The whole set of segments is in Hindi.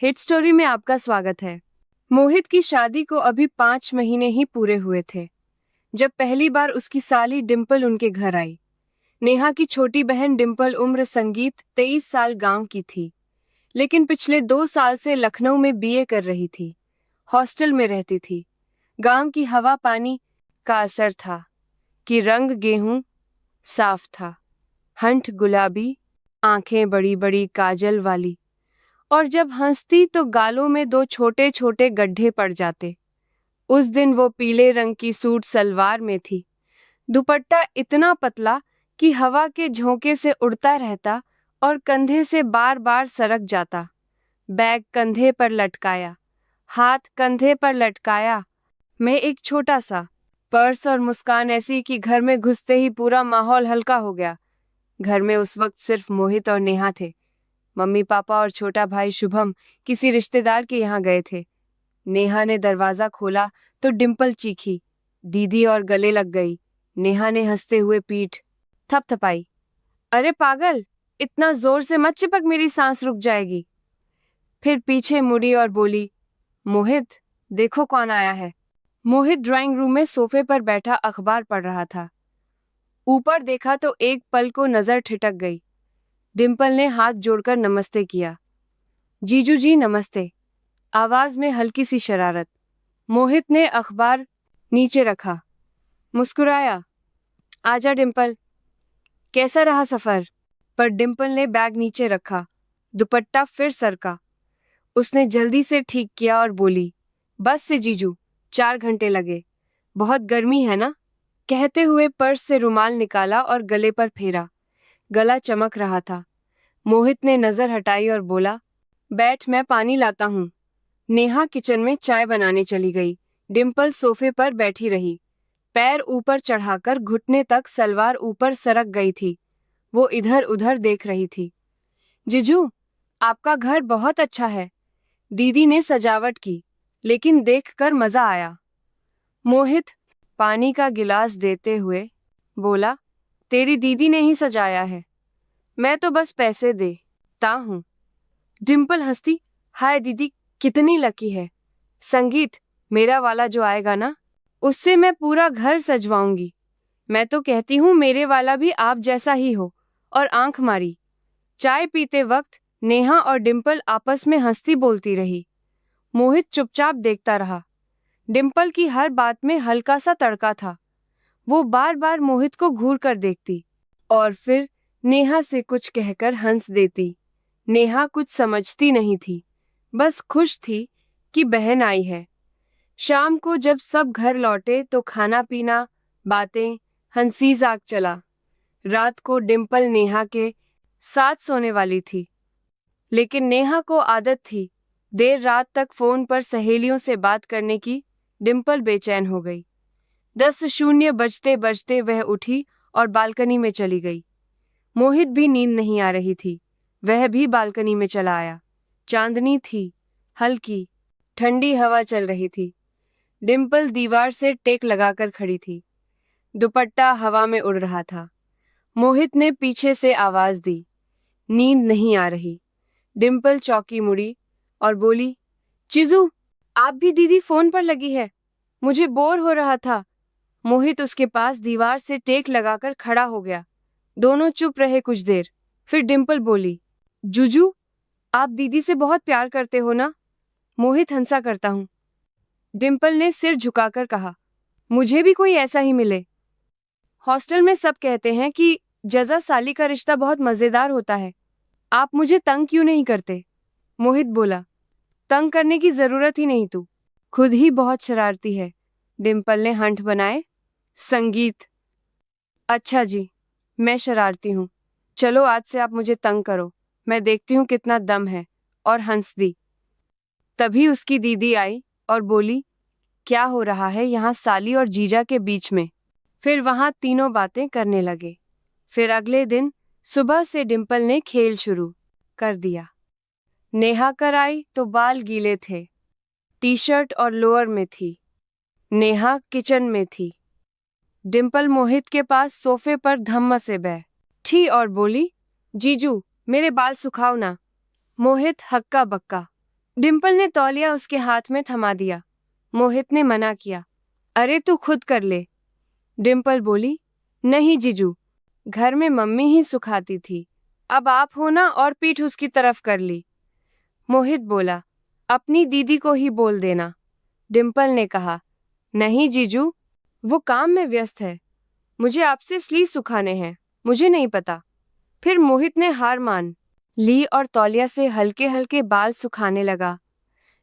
हिट स्टोरी में आपका स्वागत है। मोहित की शादी को अभी 5 महीने ही पूरे हुए थे जब पहली बार उसकी साली डिम्पल उनके घर आई। नेहा की छोटी बहन डिम्पल उम्र संगीत 23 साल गांव की थी, लेकिन पिछले 2 साल से लखनऊ में बीए कर रही थी। हॉस्टल में रहती थी। गांव की हवा पानी का असर था कि रंग गेहूं साफ था, हंठ गुलाबी, आंखें बड़ी बड़ी काजल वाली, और जब हंसती तो गालों में 2 छोटे छोटे गड्ढे पड़ जाते। उस दिन वो पीले रंग की सूट सलवार में थी। दुपट्टा इतना पतला कि हवा के झोंके से उड़ता रहता और कंधे से बार बार सरक जाता। बैग कंधे पर लटकाया, हाथ कंधे पर लटकाया, मैं एक छोटा सा पर्स और मुस्कान ऐसी कि घर में घुसते ही पूरा माहौल हल्का हो गया। घर में उस वक्त सिर्फ मोहित और नेहा थे। मम्मी पापा और छोटा भाई शुभम किसी रिश्तेदार के यहाँ गए थे। नेहा ने दरवाजा खोला तो डिम्पल चीखी, दीदी, और गले लग गई। नेहा ने हंसते हुए पीठ थपथपाई। अरे पागल, इतना जोर से मत चिपक, मेरी सांस रुक जाएगी। फिर पीछे मुड़ी और बोली, मोहित, देखो कौन आया है। मोहित ड्राइंग रूम में सोफे पर बैठा अखबार पढ़ रहा था। ऊपर देखा तो एक पल को नजर ठिठक गई। डिम्पल ने हाथ जोड़कर नमस्ते किया। जीजू जी नमस्ते, आवाज में हल्की सी शरारत। मोहित ने अखबार नीचे रखा, मुस्कुराया। आजा डिम्पल, कैसा रहा सफर। पर डिम्पल ने बैग नीचे रखा, दुपट्टा फिर सरका। उसने जल्दी से ठीक किया और बोली, बस से जीजू, 4 घंटे लगे, बहुत गर्मी है ना। कहते हुए पर्स से रुमाल निकाला और गले पर फेरा। गला चमक रहा था। मोहित ने नजर हटाई और बोला, बैठ, मैं पानी लाता हूँ। नेहा किचन में चाय बनाने चली गई। डिम्पल सोफे पर बैठी रही, पैर ऊपर चढ़ाकर घुटने तक सलवार ऊपर सरक गई थी। वो इधर उधर देख रही थी। जीजू, आपका घर बहुत अच्छा है, दीदी ने सजावट की, लेकिन देखकर मजा आया। मोहित पानी का गिलास देते हुए बोला, तेरी दीदी ने ही सजाया है, मैं तो बस पैसे देता हूँ। डिम्पल हंसती, हाय दीदी, कितनी लकी है। संगीत, मेरा वाला जो आएगा ना, उससे मैं पूरा घर सजवाऊंगी। मैं तो कहती हूँ मेरे वाला भी आप जैसा ही हो। और आंख मारी। चाय पीते वक्त नेहा और डिम्पल आपस में हंसती बोलती रही। मोहित चुपचाप देखता रहा। डिम्पल की हर बात में हल्का सा तड़का था। वो बार बार मोहित को घूर कर देखती और फिर नेहा से कुछ कहकर हंस देती। नेहा कुछ समझती नहीं थी, बस खुश थी कि बहन आई है। शाम को जब सब घर लौटे तो खाना पीना, बातें, हंसी जाग चला। रात को डिम्पल नेहा के साथ सोने वाली थी, लेकिन नेहा को आदत थी देर रात तक फोन पर सहेलियों से बात करने की। डिम्पल बेचैन हो गई। 10:00 बजते बजते वह उठी और बालकनी में चली गई। मोहित भी नींद नहीं आ रही थी, वह भी बालकनी में चला आया। चांदनी थी, हल्की ठंडी हवा चल रही थी। डिम्पल दीवार से टेक लगाकर खड़ी थी, दुपट्टा हवा में उड़ रहा था। मोहित ने पीछे से आवाज दी, नींद नहीं आ रही। डिम्पल चौंकी मुड़ी और बोली, चिजू, आप भी दीदी फोन पर लगी है, मुझे बोर हो रहा था। मोहित उसके पास दीवार से टेक लगाकर खड़ा हो गया। दोनों चुप रहे कुछ देर। फिर डिम्पल बोली, जुजू, आप दीदी से बहुत प्यार करते हो ना। मोहित हंसा करता हूँ। डिम्पल ने सिर झुकाकर कहा, मुझे भी कोई ऐसा ही मिले। हॉस्टल में सब कहते हैं कि जजा साली का रिश्ता बहुत मजेदार होता है। आप मुझे तंग क्यों नहीं करते। मोहित बोला, तंग करने की जरूरत ही नहीं, तू खुद ही बहुत शरारती है। डिम्पल ने हंठ बनाए। संगीत, अच्छा जी, मैं शरारती हूँ। चलो आज से आप मुझे तंग करो, मैं देखती हूँ कितना दम है। और हंस दी। तभी उसकी दीदी आई और बोली, क्या हो रहा है यहाँ साली और जीजा के बीच में। फिर वहां तीनों बातें करने लगे। फिर अगले दिन सुबह से डिम्पल ने खेल शुरू कर दिया। नेहा कर आई तो बाल गीले थे, टी शर्ट और लोअर में थी। नेहा किचन में थी। डिम्पल मोहित के पास सोफे पर धम्म से बैठी और बोली, जीजू, मेरे बाल सुखाओ ना। मोहित हक्का बक्का, डिम्पल ने तौलिया उसके हाथ में थमा दिया। मोहित ने मना किया। अरे तू खुद कर ले। डिम्पल बोली, नहीं जीजू, घर में मम्मी ही सुखाती थी, अब आप हो ना, और पीठ उसकी तरफ कर ली। मोहित बोला, अपनी दीदी को ही बोल देना। डिम्पल ने कहा, नहीं जीजू, वो काम में व्यस्त है, मुझे आपसे इसलिए सुखाने हैं, मुझे नहीं पता। फिर मोहित ने हार मान ली और तौलिया से हल्के हल्के बाल सुखाने लगा।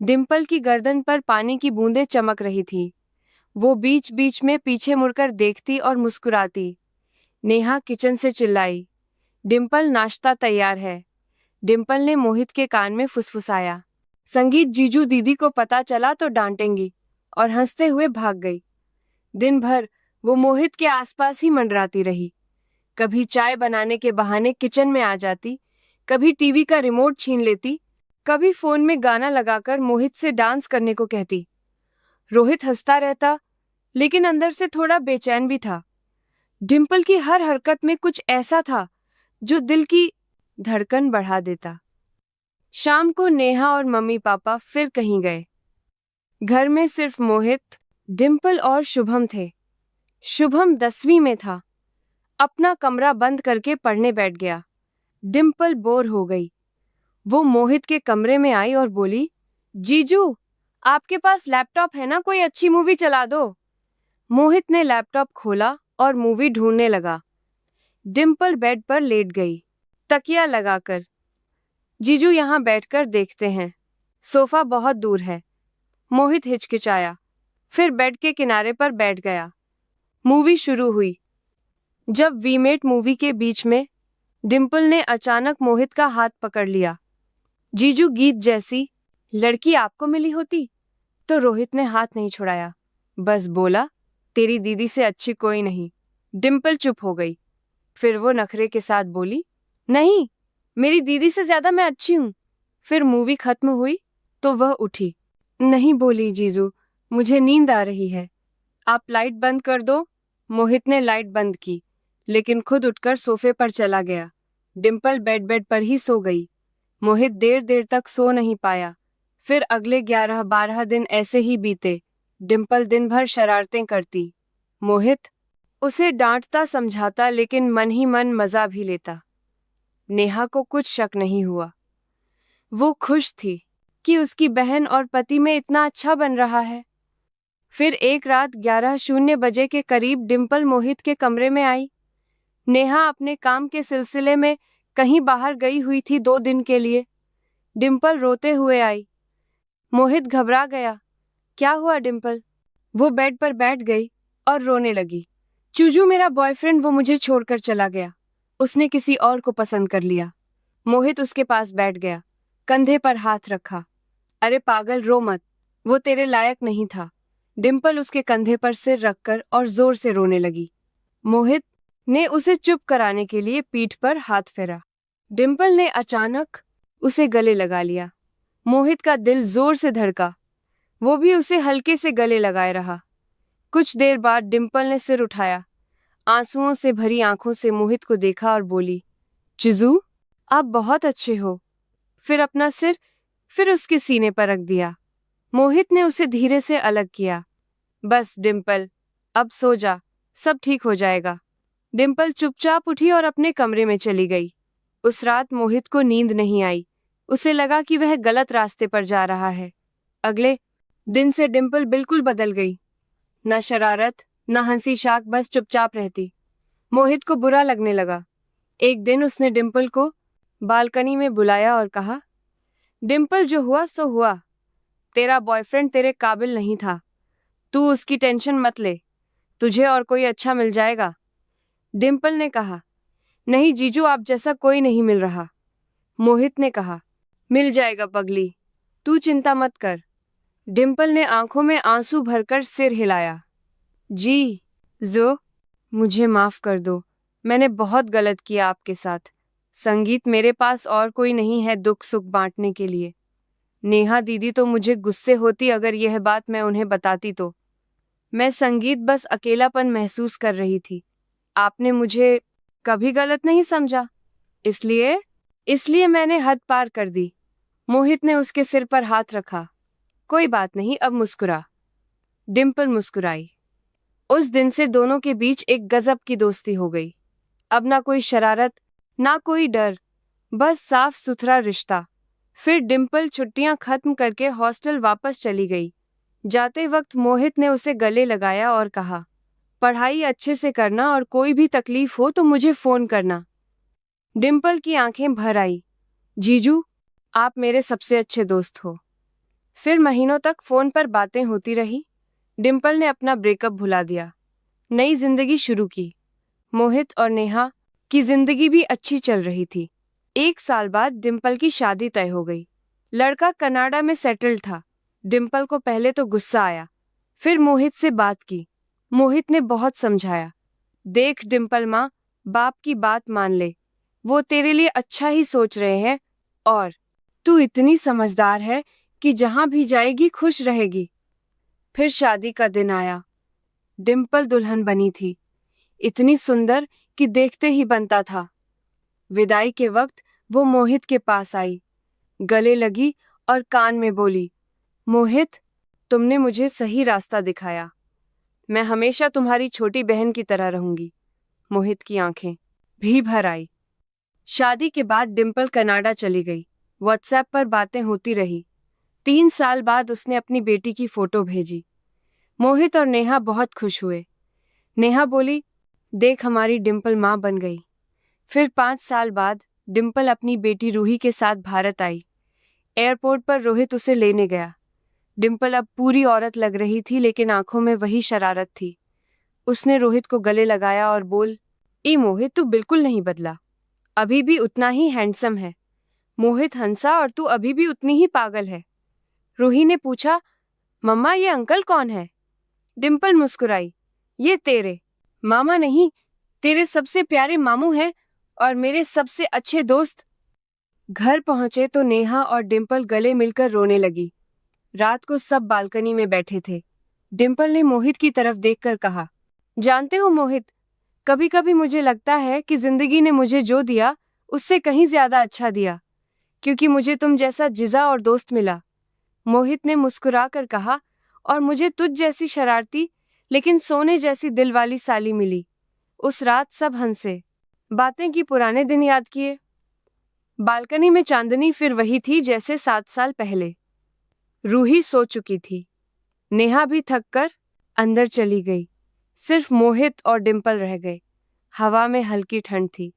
डिम्पल की गर्दन पर पानी की बूंदें चमक रही थी। वो बीच बीच में पीछे मुड़कर देखती और मुस्कुराती। नेहा किचन से चिल्लाई, डिम्पल नाश्ता तैयार है। डिम्पल ने मोहित के कान में फुसफुसाया। संगीत जीजू दीदी को पता चला तो डांटेंगी, और हंसते हुए भाग गई। दिन भर वो मोहित के आसपास ही मंडराती रही। कभी चाय बनाने के बहाने किचन में आ जाती, कभी टीवी का रिमोट छीन लेती, कभी फोन में गाना लगाकर मोहित से डांस करने को कहती। रोहित हंसता रहता, लेकिन अंदर से थोड़ा बेचैन भी था। डिम्पल की हर हरकत में कुछ ऐसा था जो दिल की धड़कन बढ़ा देता। शाम को नेहा और मम्मी पापा फिर कहीं गए। घर में सिर्फ मोहित, डिम्पल और शुभम थे। शुभम 10वीं में था। अपना कमरा बंद करके पढ़ने बैठ गया। डिम्पल बोर हो गई। वो मोहित के कमरे में आई और बोली, जीजू, आपके पास लैपटॉप है ना, कोई अच्छी मूवी चला दो। मोहित ने लैपटॉप खोला और मूवी ढूंढने लगा। डिम्पल बेड पर लेट गई, तकिया लगाकर। जीजू, यहाँ बैठकर देखते हैं, सोफा बहुत दूर है। मोहित हिचकिचाया, फिर बेड के किनारे पर बैठ गया। मूवी शुरू हुई। जब वी मेट मूवी के बीच में डिम्पल ने अचानक मोहित का हाथ पकड़ लिया। जीजू, गीत जैसी लड़की आपको मिली होती तो। रोहित ने हाथ नहीं छुड़ाया, बस बोला, तेरी दीदी से अच्छी कोई नहीं। डिम्पल चुप हो गई। फिर वो नखरे के साथ बोली, नहीं, मेरी दीदी से ज्यादा मैं अच्छी हूं। फिर मूवी खत्म हुई तो वह उठी। नहीं बोली, जीजू, मुझे नींद आ रही है, आप लाइट बंद कर दो। मोहित ने लाइट बंद की, लेकिन खुद उठकर सोफे पर चला गया। डिम्पल बेड पर ही सो गई। मोहित देर देर तक सो नहीं पाया। फिर अगले 11-12 दिन ऐसे ही बीते। डिम्पल दिन भर शरारतें करती। मोहित उसे डांटता समझाता, लेकिन मन ही मन मजा भी लेता। नेहा को कुछ शक नहीं हुआ। वो खुश थी कि उसकी बहन और पति में इतना अच्छा बन रहा है। फिर एक रात 11:00 के करीब डिम्पल मोहित के कमरे में आई। नेहा अपने काम के सिलसिले में कहीं बाहर गई हुई थी 2 दिन के लिए। डिम्पल रोते हुए आई। मोहित घबरा गया। क्या हुआ डिम्पल? वो बेड पर बैठ गई और रोने लगी। चूजू, मेरा बॉयफ्रेंड, वो मुझे छोड़कर चला गया, उसने किसी और को पसंद कर लिया। मोहित उसके पास बैठ गया, कंधे पर हाथ रखा। अरे पागल, रो मत, वो तेरे लायक नहीं था। डिम्पल उसके कंधे पर सिर रखकर और जोर से रोने लगी। मोहित ने उसे चुप कराने के लिए पीठ पर हाथ फेरा। डिम्पल ने अचानक उसे गले लगा लिया। मोहित का दिल जोर से धड़का। वो भी उसे हल्के से गले लगाए रहा। कुछ देर बाद डिम्पल ने सिर उठाया, आंसुओं से भरी आंखों से मोहित को देखा और बोली, चिजू, आप बहुत अच्छे हो। फिर अपना सिर फिर उसके सीने पर रख दिया। मोहित ने उसे धीरे से अलग किया। बस डिम्पल, अब सो जा, सब ठीक हो जाएगा। डिम्पल चुपचाप उठी और अपने कमरे में चली गई। उस रात मोहित को नींद नहीं आई। उसे लगा कि वह गलत रास्ते पर जा रहा है। अगले दिन से डिम्पल बिल्कुल बदल गई। न शरारत, न हंसी शाख, बस चुपचाप रहती। मोहित को बुरा लगने लगा। एक दिन उसने डिम्पल को बालकनी में बुलाया और कहा, डिम्पल, जो हुआ सो हुआ। तेरा बॉयफ्रेंड तेरे काबिल नहीं था। तू उसकी टेंशन मत ले, तुझे और कोई अच्छा मिल जाएगा। डिम्पल ने कहा, नहीं जीजू, आप जैसा कोई नहीं मिल रहा। मोहित ने कहा, मिल जाएगा पगली, तू चिंता मत कर। डिम्पल ने आंखों में आंसू भरकर सिर हिलाया। जी जो, मुझे माफ कर दो, मैंने बहुत गलत किया आपके साथ। संगीत, मेरे पास और कोई नहीं है दुख सुख बांटने के लिए। नेहा दीदी तो मुझे गुस्से होती अगर यह बात मैं उन्हें बताती तो। मैं संगीत बस अकेलापन महसूस कर रही थी। आपने मुझे कभी गलत नहीं समझा, इसलिए मैंने हद पार कर दी। मोहित ने उसके सिर पर हाथ रखा। कोई बात नहीं, अब मुस्कुरा। डिम्पल मुस्कुराई। उस दिन से दोनों के बीच एक गजब की दोस्ती हो गई। अब ना कोई शरारत, ना कोई डर, बस साफ सुथरा रिश्ता। फिर डिम्पल छुट्टियां खत्म करके हॉस्टल वापस चली गई। जाते वक्त मोहित ने उसे गले लगाया और कहा, पढ़ाई अच्छे से करना और कोई भी तकलीफ हो तो मुझे फोन करना। डिम्पल की आंखें भर आई। जीजू, आप मेरे सबसे अच्छे दोस्त हो। फिर महीनों तक फोन पर बातें होती रही। डिम्पल ने अपना ब्रेकअप भुला दिया, नई जिंदगी शुरू की। मोहित और नेहा की जिंदगी भी अच्छी चल रही थी। 1 साल बाद डिम्पल की शादी तय हो गई। लड़का कनाडा में सेटल था। डिम्पल को पहले तो गुस्सा आया, फिर मोहित से बात की। मोहित ने बहुत समझाया, देख डिम्पल, माँ बाप की बात मान ले, वो तेरे लिए अच्छा ही सोच रहे हैं और तू इतनी समझदार है कि जहां भी जाएगी खुश रहेगी। फिर शादी का दिन आया। डिम्पल दुल्हन बनी थी, इतनी सुंदर कि देखते ही बनता था। विदाई के वक्त वो मोहित के पास आई, गले लगी और कान में बोली, मोहित, तुमने मुझे सही रास्ता दिखाया। मैं हमेशा तुम्हारी छोटी बहन की तरह रहूंगी। मोहित की आंखें भी भर आई। शादी के बाद डिम्पल कनाडा चली गई। व्हाट्सएप पर बातें होती रही। 3 साल बाद उसने अपनी बेटी की फोटो भेजी। मोहित और नेहा बहुत खुश हुए। नेहा बोली, देख हमारी डिम्पल माँ बन गई। फिर 5 साल बाद डिम्पल अपनी बेटी रूही के साथ भारत आई। एयरपोर्ट पर रोहित उसे लेने गया। डिम्पल अब पूरी औरत लग रही थी, लेकिन आंखों में वही शरारत थी। उसने रोहित को गले लगाया और बोल, ई मोहित, तू बिल्कुल नहीं बदला, अभी भी उतना ही हैंडसम है। मोहित हंसा, और तू अभी भी उतनी ही पागल है। रूही ने पूछा, मम्मा ये अंकल कौन है? डिम्पल मुस्कुराई, ये तेरे मामा नहीं, तेरे सबसे प्यारे मामू हैं और मेरे सबसे अच्छे दोस्त। घर पहुंचे तो नेहा और डिम्पल गले मिलकर रोने लगी। रात को सब बालकनी में बैठे थे। डिम्पल ने मोहित की तरफ देखकर कहा, जानते हो मोहित, कभी कभी मुझे लगता है कि जिंदगी ने मुझे जो दिया उससे कहीं ज्यादा अच्छा दिया, क्योंकि मुझे तुम जैसा जिजा और दोस्त मिला। मोहित ने मुस्कुरा कर कहा, और मुझे तुझ जैसी शरारती लेकिन सोने जैसी दिल वाली साली मिली। उस रात सब हंसे, बातें की, पुराने दिन याद किए। बालकनी में चांदनी फिर वही थी जैसे 7 साल पहले। रूही सो चुकी थी। नेहा भी थक कर अंदर चली गई। सिर्फ मोहित और डिम्पल रह गए। हवा में हल्की ठंड थी।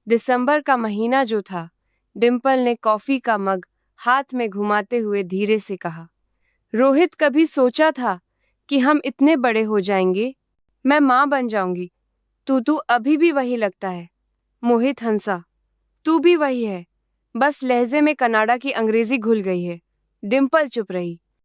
दिसंबर का महीना जो था। डिम्पल ने कॉफी का मग हाथ में घुमाते हुए धीरे से कहा, रोहित, कभी सोचा था कि हम इतने बड़े हो जाएंगे? मैं माँ बन जाऊंगी। तू अभी भी वही लगता है। मोहित हंसा, तू भी वही है, बस लहजे में कनाडा की अंग्रेजी घुल गई है। डिम्पल चुप रही।